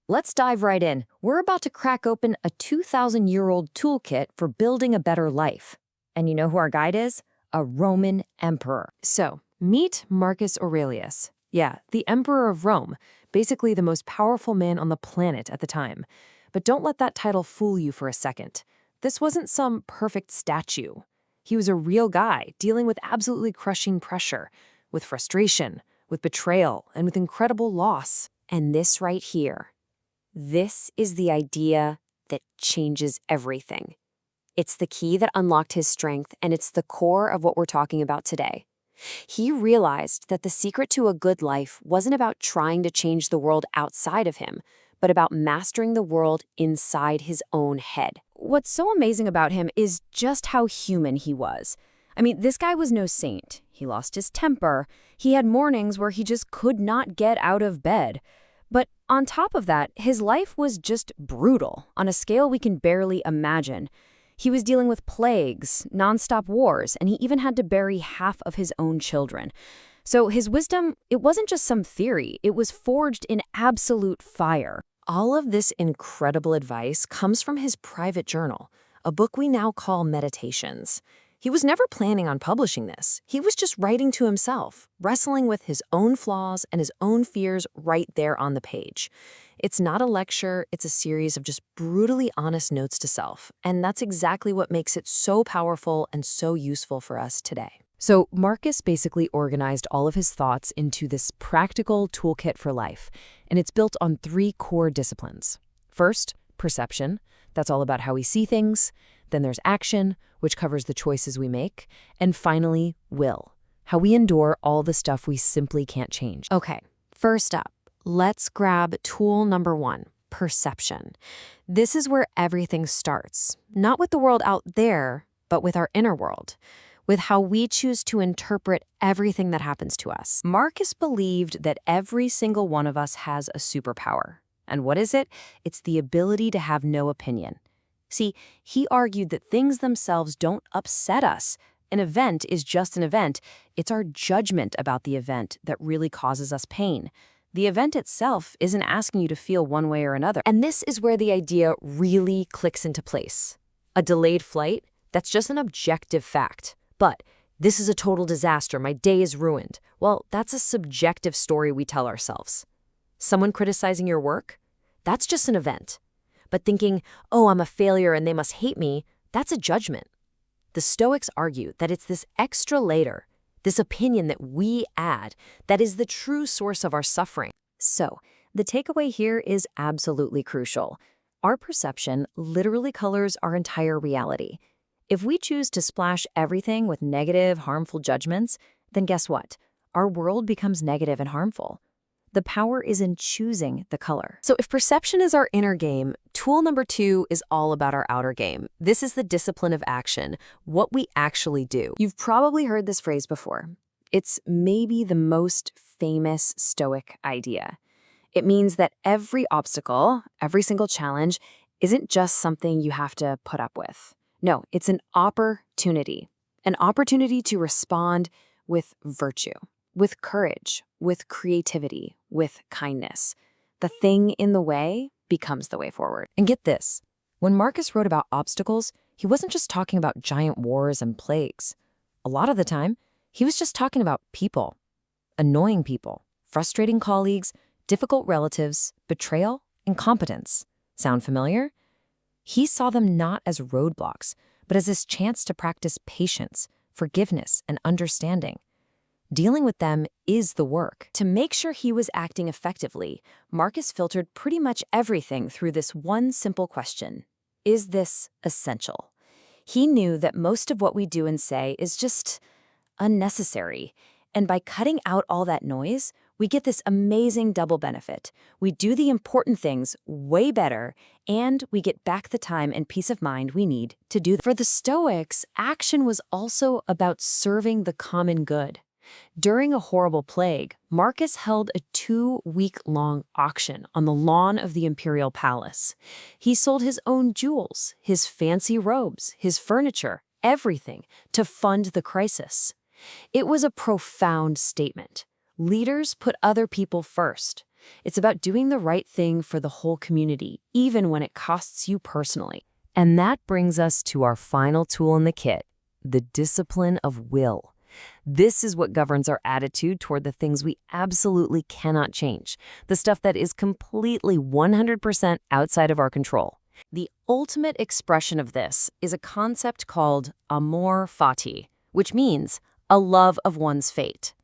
Let's dive right in. We're about to crack open a 2,000-year-old toolkit for building a better life. And you know who our guide is? A Roman emperor. So, meet Marcus Aurelius. Yeah, the Emperor of Rome, basically the most powerful man on the planet at the time. But don't let that title fool you for a second. This wasn't some perfect statue. He was a real guy dealing with absolutely crushing pressure, with frustration, with betrayal, and with incredible loss. And this right here, this is the idea that changes everything. It's the key that unlocked his strength, and it's the core of what we're talking about today. He realized that the secret to a good life wasn't about trying to change the world outside of him, but about mastering the world inside his own head. What's so amazing about him is just how human he was. I mean, this guy was no saint. He lost his temper. He had mornings where he just could not get out of bed. But on top of that, his life was just brutal, on a scale we can barely imagine. He was dealing with plagues, nonstop wars, and he even had to bury half of his own children. So his wisdom, it wasn't just some theory, it was forged in absolute fire. All of this incredible advice comes from his private journal, a book we now call Meditations. He was never planning on publishing this. He was just writing to himself, wrestling with his own flaws and his own fears right there on the page. It's not a lecture, it's a series of just brutally honest notes to self. And that's exactly what makes it so powerful and so useful for us today. So Marcus basically organized all of his thoughts into this practical toolkit for life, and it's built on 3 core disciplines. First, perception. That's all about how we see things. Then there's action, which covers the choices we make. And finally, will, how we endure all the stuff we simply can't change. Okay, first up, let's grab tool number 1, perception. This is where everything starts, not with the world out there, but with our inner world, with how we choose to interpret everything that happens to us. Marcus believed that every single one of us has a superpower. And what is it? It's the ability to have no opinion. See, he argued that things themselves don't upset us. An event is just an event. It's our judgment about the event that really causes us pain. The event itself isn't asking you to feel one way or another. And this is where the idea really clicks into place. A delayed flight, that's just an objective fact. But this is a total disaster, my day is ruined. Well, that's a subjective story we tell ourselves. Someone criticizing your work? That's just an event. But thinking, oh, I'm a failure and they must hate me, that's a judgment. The Stoics argue that it's this extra layer, this opinion that we add, that is the true source of our suffering. So, the takeaway here is absolutely crucial. Our perception literally colors our entire reality. If we choose to splash everything with negative, harmful judgments, then guess what? Our world becomes negative and harmful. The power is in choosing the color. So if perception is our inner game, tool number 2 is all about our outer game. This is the discipline of action, what we actually do. You've probably heard this phrase before. It's maybe the most famous Stoic idea. It means that every obstacle, every single challenge, isn't just something you have to put up with. No, it's an opportunity to respond with virtue, with courage, with creativity, with kindness. The thing in the way becomes the way forward. And get this, when Marcus wrote about obstacles, he wasn't just talking about giant wars and plagues. A lot of the time, he was just talking about people, annoying people, frustrating colleagues, difficult relatives, betrayal, incompetence. Sound familiar? He saw them not as roadblocks, but as this chance to practice patience, forgiveness, and understanding. Dealing with them is the work. To make sure he was acting effectively, Marcus filtered pretty much everything through this one simple question. Is this essential? He knew that most of what we do and say is just unnecessary. And by cutting out all that noise, we get this amazing double benefit. We do the important things way better, and we get back the time and peace of mind we need to do them. For the Stoics, action was also about serving the common good. During a horrible plague, Marcus held a 2-week-long auction on the lawn of the imperial palace. He sold his own jewels, his fancy robes, his furniture, everything to fund the crisis. It was a profound statement. Leaders put other people first. It's about doing the right thing for the whole community, even when it costs you personally. And that brings us to our final tool in the kit, the discipline of will. This is what governs our attitude toward the things we absolutely cannot change, the stuff that is completely 100% outside of our control. The ultimate expression of this is a concept called amor fati, which means a love of one's fate.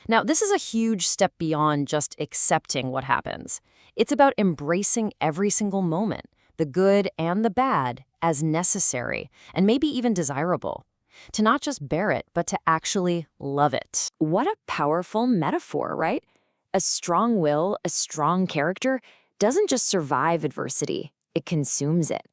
Now, this is a huge step beyond just accepting what happens. It's about embracing every single moment, the good and the bad, as necessary, and maybe even desirable. To not just bear it, but to actually love it. What a powerful metaphor, right? A strong will, a strong character, doesn't just survive adversity, it consumes it.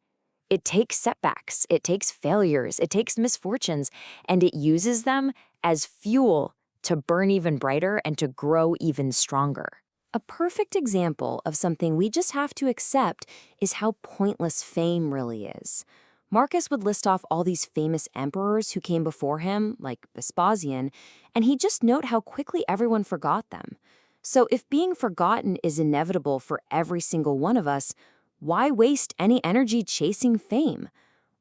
It takes setbacks, it takes failures, it takes misfortunes, and it uses them as fuel to burn even brighter and to grow even stronger. A perfect example of something we just have to accept is how pointless fame really is. Marcus would list off all these famous emperors who came before him, like Vespasian, and he'd just note how quickly everyone forgot them. So if being forgotten is inevitable for every single one of us, why waste any energy chasing fame?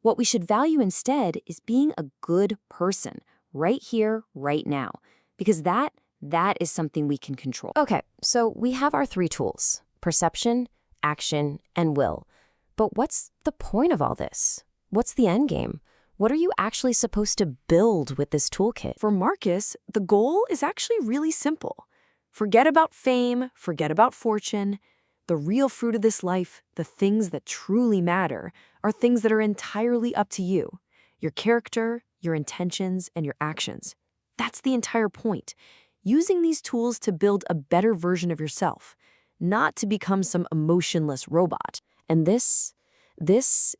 What we should value instead is being a good person, right here, right now, because that is something we can control. Okay, so we have our 3 tools: perception, action, and will. But what's the point of all this? What's the end game? What are you actually supposed to build with this toolkit? For Marcus, the goal is actually really simple. Forget about fame, forget about fortune. The real fruit of this life, the things that truly matter, are things that are entirely up to you. Your character, your intentions, and your actions. That's the entire point. Using these tools to build a better version of yourself, not to become some emotionless robot. And this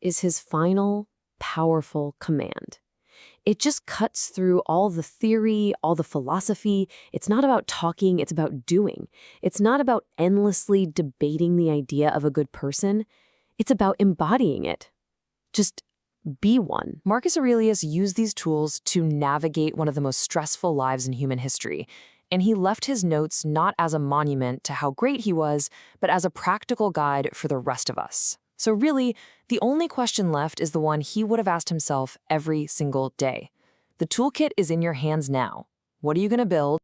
is his final, powerful command. It just cuts through all the theory, all the philosophy. It's not about talking, it's about doing. It's not about endlessly debating the idea of a good person. It's about embodying it. Just be one. Marcus Aurelius used these tools to navigate one of the most stressful lives in human history. And he left his notes not as a monument to how great he was, but as a practical guide for the rest of us. So really, the only question left is the one he would have asked himself every single day. The toolkit is in your hands now. What are you going to build?